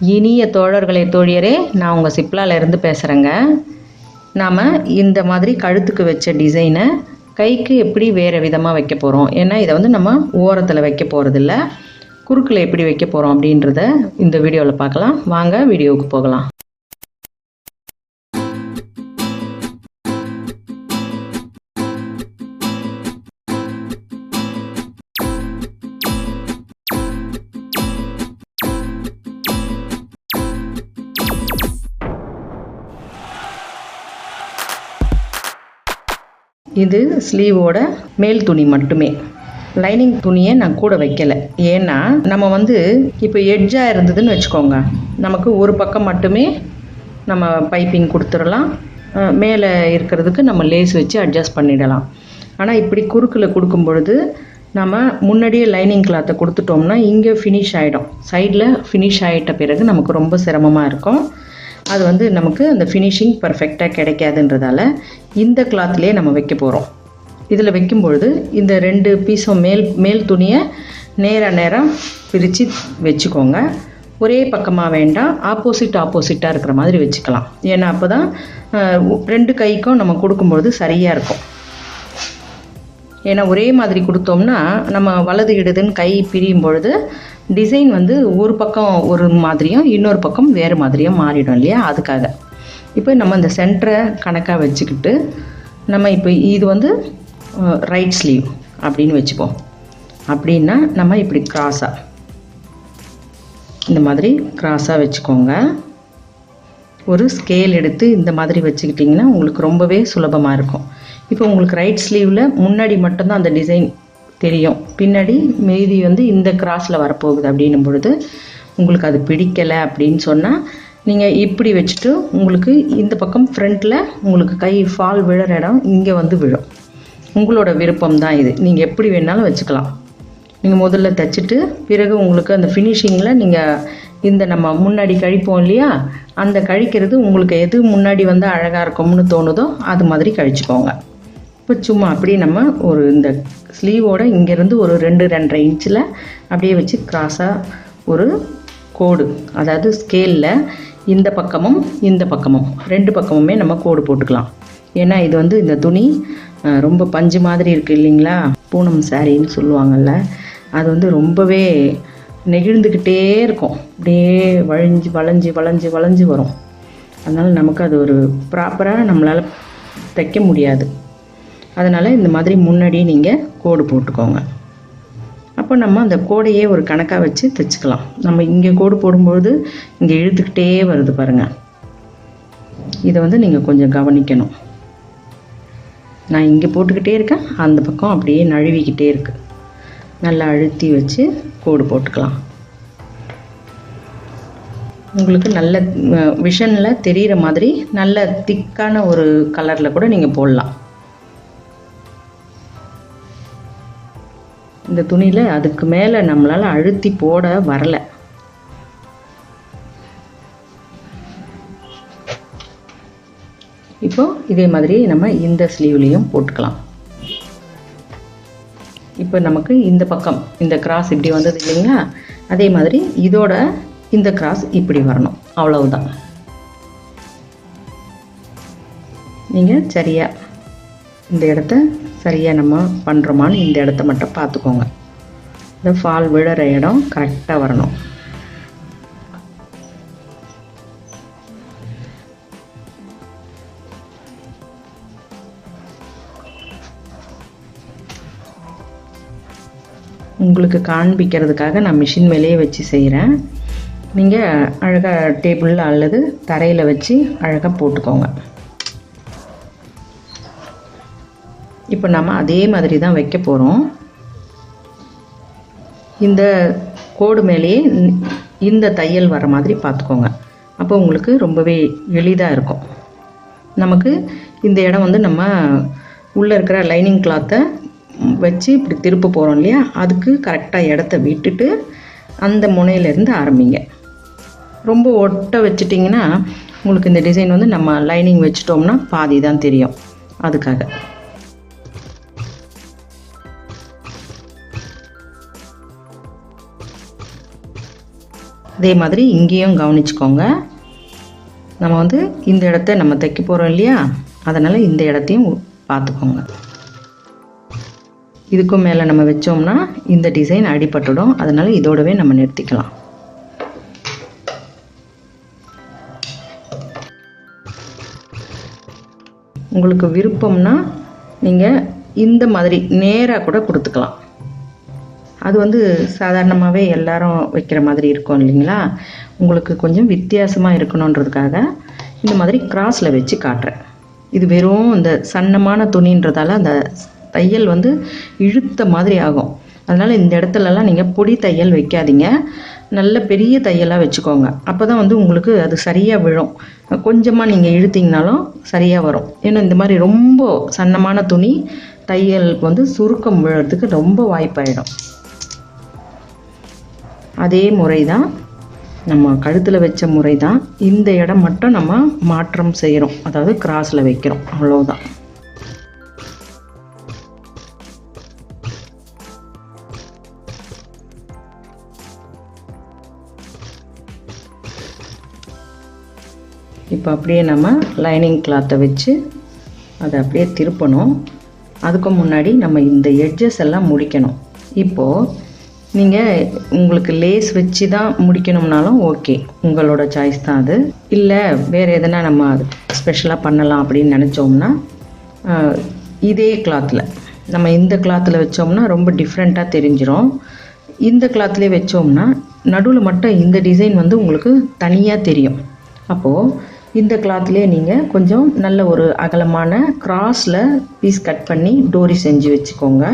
இனிய தோழர்களே தோழியரே, நான் உங்கள் சிப்லாலேருந்து பேசுகிறேங்க. நாம் இந்த மாதிரி கழுத்துக்கு வச்ச டிசைனை கைக்கு எப்படி வேறு விதமாக வைக்க போகிறோம், ஏன்னா இதை வந்து நம்ம ஓரத்தில் வைக்க போகிறதில்ல, குறுக்கில் எப்படி வைக்க போகிறோம் அப்படின்றத இந்த வீடியோவில் பார்க்கலாம். வாங்க வீடியோவுக்கு போகலாம். இது ஸ்லீவோட மேல் துணி மட்டுமே, லைனிங் துணியை நான் கூட வைக்கலை. ஏன்னா நம்ம வந்து இப்போ எட்ஜாக இருந்ததுன்னு வச்சுக்கோங்க, நமக்கு ஒரு பக்கம் மட்டுமே நம்ம பைப்பிங் கொடுத்துடலாம், மேலே இருக்கிறதுக்கு நம்ம லேஸ் வச்சு அட்ஜஸ்ட் பண்ணிடலாம். ஆனால் இப்படி குறுக்கில் கொடுக்கும் பொழுது நம்ம முன்னாடியே லைனிங் கிளாத்தை கொடுத்துட்டோம்னா இங்கே ஃபினிஷ் ஆகிடும், சைடில் ஃபினிஷ் ஆகிட்ட பிறகு நமக்கு ரொம்ப சிரமமாக இருக்கும். அது வந்து நமக்கு அந்த ஃபினிஷிங் பர்ஃபெக்டாக கிடைக்காதுன்றதால இந்த கிளாத்லேயே நம்ம வைக்க போகிறோம். இதில் வைக்கும்பொழுது இந்த 2 பீஸும் மேல் துணியை நேராக பிரித்து வச்சுக்கோங்க. ஒரே பக்கமாக வேண்டாம், ஆப்போசிட்டாக இருக்கிற மாதிரி வச்சுக்கலாம். ஏன்னா அப்போ தான் 2 கைக்கும் நம்ம கொடுக்கும்பொழுது சரியாக இருக்கும். ஏன்னா ஒரே மாதிரி கொடுத்தோம்னா நம்ம வலது இடதுன்னு கை பிரியும் பொழுது டிசைன் வந்து ஒரு பக்கம் ஒரு மாதிரியும் இன்னொரு பக்கம் வேறு மாதிரியும் மாறிடும் இல்லையா, அதுக்காக. இப்போ நம்ம இந்த சென்டரை கணக்காக வச்சுக்கிட்டு நம்ம இப்போ இது வந்து ரைட் ஸ்லீவ் அப்படின்னு வச்சுப்போம். அப்படின்னா நம்ம இப்படி கிராஸாக இந்த மாதிரி கிராஸாக வச்சுக்கோங்க. ஒரு ஸ்கேல் எடுத்து இந்த மாதிரி வச்சுக்கிட்டிங்கன்னா உங்களுக்கு ரொம்பவே சுலபமாக இருக்கும். இப்போ உங்களுக்கு ரைட் ஸ்லீவில் முன்னாடி மட்டும்தான் அந்த டிசைன் தெரியும், பின்னாடி மீதி வந்து இந்த கிராஸில் வரப்போகுது அப்படின்னும் பொழுது உங்களுக்கு அது பிடிக்கலை அப்படின்னு சொன்னால் நீங்கள் இப்படி வச்சுட்டு உங்களுக்கு இந்த பக்கம் ஃப்ரண்ட்டில் உங்களுக்கு கை ஃபால் விழுற இடம் இங்கே வந்து விழும். உங்களோட விருப்பம் தான் இது, நீங்கள் எப்படி வேணாலும் வச்சுக்கலாம். நீங்கள் முதல்ல தைச்சிட்டு பிறகு உங்களுக்கு அந்த ஃபினிஷிங்கில் நீங்கள் இந்த நம்ம முன்னாடி கழிப்போம் இல்லையா, அந்த கழிக்கிறது உங்களுக்கு எது முன்னாடி வந்து அழகாக இருக்கும்னு தோணுதோ அது மாதிரி கழிச்சுக்கோங்க. இப்போ சும்மா அப்படியே நம்ம ஒரு இந்த ஸ்லீவோட இங்கேருந்து ஒரு 2-2.5 இன்ச்சில் அப்படியே வச்சு கிராஸாக ஒரு கோடு, அதாவது ஸ்கேலில் இந்த பக்கமும் இந்த பக்கமும் 2 பக்கமுமே நம்ம கோடு போட்டுக்கலாம். ஏன்னா இது வந்து இந்த துணி ரொம்ப பஞ்சு மாதிரி இருக்குது இல்லைங்களா, பூனம் சாரின்னு சொல்லுவாங்கள்ல, அது வந்து ரொம்பவே நெகிழ்ந்துக்கிட்டே இருக்கும், அப்படியே வளைஞ்சு வரும். அதனால் நமக்கு அது ஒரு ப்ராப்பராக நம்மளால் தைக்க முடியாது. அதனால் இந்த மாதிரி முன்னாடி நீங்கள் கோடு போட்டுக்கோங்க. அப்போ நம்ம அந்த கோடையே ஒரு கணக்காக வச்சு தைச்சிக்கலாம். நம்ம இங்கே கோடு போடும்பொழுது இங்கே இழுத்துக்கிட்டே வருது பாருங்கள், இதை வந்து நீங்கள் கொஞ்சம் கவனிக்கணும். நான் இங்கே போட்டுக்கிட்டே இருக்கேன், அந்த பக்கம் அப்படியே நழுவிக்கிட்டே இருக்குது. நல்லா அழுத்தி வச்சு கோடு போட்டுக்கலாம். உங்களுக்கு நல்ல விஷனில் தெரிகிற மாதிரி நல்ல திக்கான ஒரு கலரில் கூட நீங்கள் போடலாம். இந்த துணியில் அதுக்கு மேலே நம்மளால் அழுத்தி போட வரலை. இப்போ இதே மாதிரி நம்ம இந்த ஸ்லீவ்லேயும் போட்டுக்கலாம். இப்போ நமக்கு இந்த பக்கம் இந்த கிராஸ் இப்படி வந்தது இல்லைங்களா, அதே மாதிரி இதோட இந்த கிராஸ் இப்படி வரணும், அவ்வளவுதான். நீங்கள் சரியாக இந்த இடத்த சரியாக நம்ம பண்ணுறோமான்னு இந்த இடத்த மட்டும் பார்த்துக்கோங்க. இந்த ஃபால் விழுற இடம் கரெக்டாக வரணும். உங்களுக்கு காண்பிக்கிறதுக்காக நான் மிஷின் மேலேயே வச்சு செய்கிறேன். நீங்கள் அழகாக டேபிளில் அல்லது தரையில் வச்சு அழகாக போட்டுக்கோங்க. இப்போ நம்ம அதே மாதிரி தான் வைக்க போகிறோம். இந்த கோடு மேலேயே இந்த தையல் வர மாதிரி பார்த்துக்கோங்க, அப்போ உங்களுக்கு ரொம்பவே எளிதாக இருக்கும். நமக்கு இந்த இடம் வந்து நம்ம உள்ளே இருக்கிற லைனிங் கிளாத்தை வச்சு இப்படி திருப்ப போகிறோம் இல்லையா, அதுக்கு கரெக்டாக இடத்த விட்டுட்டு அந்த முனையிலேருந்து ஆரம்பிங்க. ரொம்ப ஒட்ட வச்சிட்டிங்கன்னா உங்களுக்கு இந்த டிசைன் வந்து நம்ம லைனிங் வச்சிட்டோம்னா பாதி தான் தெரியும், அதுக்காக. அதே மாதிரி இங்கேயும் கவனிச்சுக்கோங்க. நம்ம வந்து இந்த இடத்த நம்ம தைக்க போகிறோம் இல்லையா, அதனால் இந்த இடத்தையும் பார்த்துக்கோங்க. இதுக்கும் மேலே நம்ம வச்சோம்னா இந்த டிசைன் அடிபட்டுடும். அதனால் இதோடவே நம்ம நிறுத்திக்கலாம். உங்களுக்கு விருப்பம்னா நீங்கள் இந்த மாதிரி நேராக கூட கொடுத்துக்கலாம். அது வந்து சாதாரணமாகவே எல்லாரும் வைக்கிற மாதிரி இருக்கும் இல்லைங்களா. உங்களுக்கு கொஞ்சம் வித்தியாசமாக இருக்கணுன்றதுக்காக இந்த மாதிரி கிராஸில் வச்சு காட்டுறேன். இது வெறும் இந்த சன்னமான துணின்றதால அந்த தையல் வந்து இழுத்த மாதிரி ஆகும். அதனால் இந்த இடத்துலலாம் நீங்கள் பொடி தையல் வைக்காதீங்க, நல்ல பெரிய தையலாக வச்சுக்கோங்க. அப்போ தான் வந்து உங்களுக்கு அது சரியாக விழும். கொஞ்சமாக நீங்கள் இழுத்திங்கனாலும் சரியாக வரும். ஏன்னா இந்த மாதிரி ரொம்ப சன்னமான துணி தையலுக்கு வந்து சுருக்கம் விழுறதுக்கு ரொம்ப வாய்ப்பாயிடும். அதே முறை தான் நம்ம கழுத்தில் வச்ச முறை தான். இந்த இடம் மட்டும் நம்ம மாற்றம் செய்கிறோம், அதாவது கிராஸில் வைக்கிறோம், அவ்வளோதான். இப்போ அப்படியே நம்ம லைனிங் கிளாத்தை வச்சு அதை அப்படியே திருப்பணும். அதுக்கு முன்னாடி நம்ம இந்த எட்ஜஸ் எல்லாம் முடிக்கணும். இப்போது நீங்கள் உங்களுக்கு லேஸ் வச்சு தான் முடிக்கணும்னாலும் ஓகே, உங்களோட சாய்ஸ் தான் அது. இல்லை வேறு எதனா நம்ம ஸ்பெஷலாக பண்ணலாம் அப்படின்னு நினச்சோம்னா இதே கிளாத்தில் நம்ம இந்த கிளாத்தில் வச்சோம்னா ரொம்ப டிஃப்ரெண்ட்டாக தெரிஞ்சிடும். இந்த கிளாத்லேயே வச்சோம்னா நடுவில் மட்டும் இந்த டிசைன் வந்து உங்களுக்கு தனியாக தெரியும். அப்போது இந்த கிளாத்லேயே நீங்கள் கொஞ்சம் நல்ல ஒரு அகலமான கிராஸில் பீஸ் கட் பண்ணி டோரி செஞ்சு வச்சுக்கோங்க.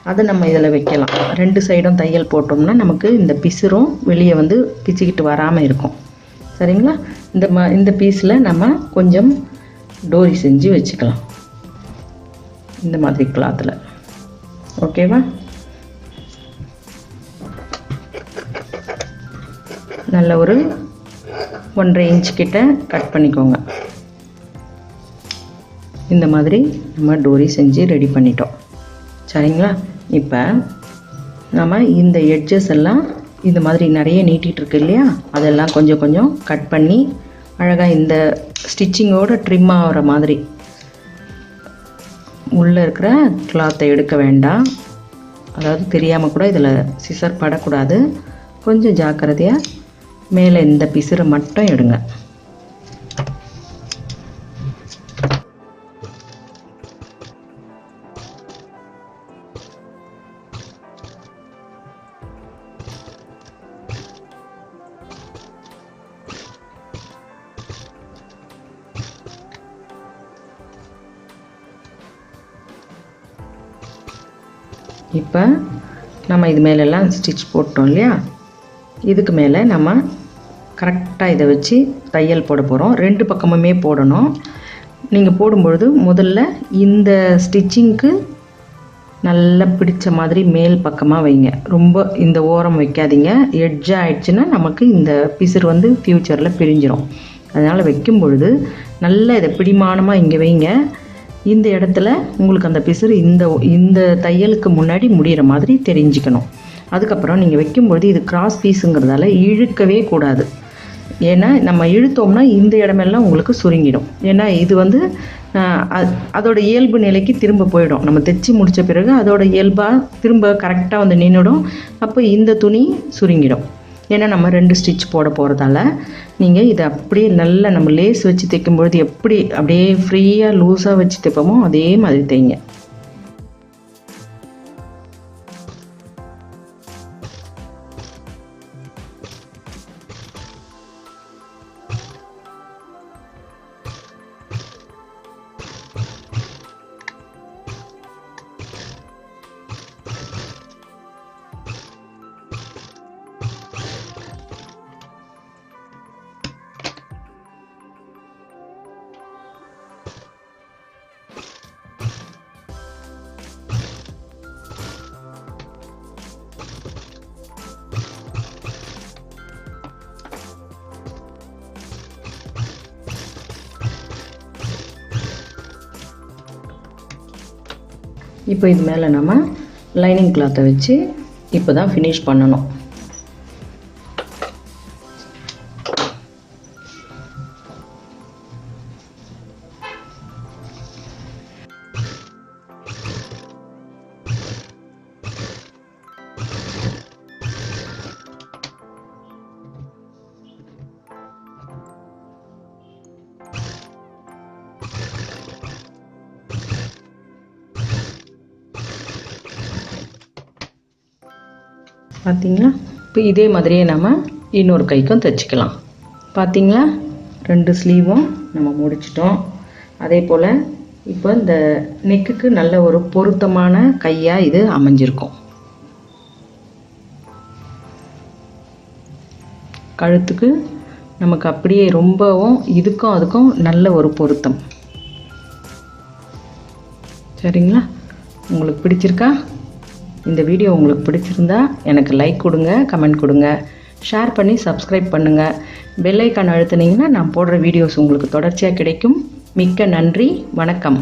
அதை நம்ம இதில் வைக்கலாம். 2 சைடும் தையல் போட்டோம்னா நமக்கு இந்த பிசுரும் வெளியே வந்து பிச்சுக்கிட்டு வராமல் இருக்கும். சரிங்களா? இந்த பீஸில் நம்ம கொஞ்சம் டோரி செஞ்சு வச்சுக்கலாம் இந்த மாதிரி கிளாத்தில். ஓகேவா? நல்ல ஒரு 1.5 இன்ச் கிட்ட கட் பண்ணிக்கோங்க. இந்த மாதிரி நம்ம டோரி செஞ்சு ரெடி பண்ணிட்டோம். சரிங்களா? இப்போ நம்ம இந்த எட்ஜஸ் எல்லாம் இந்த மாதிரி நிறைய நீட்டிகிட்டு இருக்கு இல்லையா, அதெல்லாம் கொஞ்சம் கொஞ்சம் கட் பண்ணி அழகாக இந்த ஸ்டிச்சிங்கோடு ட்ரிம் ஆகிற மாதிரி உள்ளே இருக்கிற கிளாத்தை எடுக்க வேண்டாம். அதாவது தெரியாமல் கூட இதில் சிசர் படக்கூடாது. கொஞ்சம் ஜாக்கிரதையாக மேலே இந்த பிசுரை மட்டும் எடுங்க. இப்போ நம்ம இது மேலெல்லாம் ஸ்டிச் போட்டோம் இல்லையா, இதுக்கு மேலே நம்ம கரெக்டாக இதை வச்சு தையல் போட போகிறோம். 2 பக்கமுமே போடணும். நீங்கள் போடும்பொழுது முதல்ல இந்த ஸ்டிச்சிங்க்கு நல்லா பிடிச்ச மாதிரி மேல் பக்கமாக வைங்க. ரொம்ப இந்த ஓரம் வைக்காதீங்க. எட்ஜாக ஆயிடுச்சுன்னா நமக்கு இந்த பிசுறு வந்து ஃப்யூச்சரில் பிரிஞ்சிடும். அதனால் வைக்கும் பொழுது நல்லா இதை பிடிமானமாக இங்கே வைங்க. இந்த இடத்துல உங்களுக்கு அந்த பிசுறு இந்த தையலுக்கு முன்னாடி முடிகிற மாதிரி தெரிஞ்சுக்கணும். அதுக்கப்புறம் நீங்கள் வைக்கும்பொழுது இது கிராஸ் பீஸுங்கிறதால இழுக்கவே கூடாது. ஏன்னா நம்ம இழுத்தோம்னா இந்த இடமெல்லாம் உங்களுக்கு சுருங்கிடும். ஏன்னா இது வந்து அதோட இயல்பு நிலைக்கு திரும்ப போயிடும். நம்ம தைச்சி முடித்த பிறகு அதோட இயல்பாக திரும்ப கரெக்டாக வந்து நின்றுடும். அப்போ இந்த துணி சுருங்கிடும். ஏன்னா நம்ம 2 ஸ்டிச் போட போகிறதால நீங்கள் இதை அப்படியே நல்லா நம்ம லேஸ் வச்சு தைக்கும்பொழுது எப்படி அப்படியே ஃப்ரீயாக லூஸாக வச்சு தைப்போமோ அதே மாதிரி தைங்க. இப்போ இது மேலே நம்ம லைனிங் கிளாத்தை வச்சு இப்போ தான் ஃபினிஷ் பண்ணணும். பார்த்தீங்களா? இப்போ இதே மாதிரியே நம்ம இன்னொரு கைக்கும் தைச்சிக்கலாம். பார்த்தீங்களா? 2 ஸ்லீவும் நம்ம முடிச்சிட்டோம். அதே போல் இப்போ இந்த நெக்குக்கு நல்ல ஒரு பொருத்தமான கையாக இது அமைஞ்சிருக்கும். கழுத்துக்கு நமக்கு அப்படியே ரொம்பவும் இதுக்கும் அதுக்கும் நல்ல ஒரு பொருத்தம். சரிங்களா? உங்களுக்கு பிடிச்சிருக்கா? இந்த வீடியோ உங்களுக்கு பிடிச்சிருந்தா எனக்கு லைக் கொடுங்க, கமெண்ட் கொடுங்க, ஷேர் பண்ணி சப்ஸ்கிரைப் பண்ணுங்கள். பெல் ஐக்கான் அழுத்துனீங்கன்னா நான் போடுற வீடியோஸ் உங்களுக்கு தொடர்ச்சியாக கிடைக்கும். மிக்க நன்றி. வணக்கம்.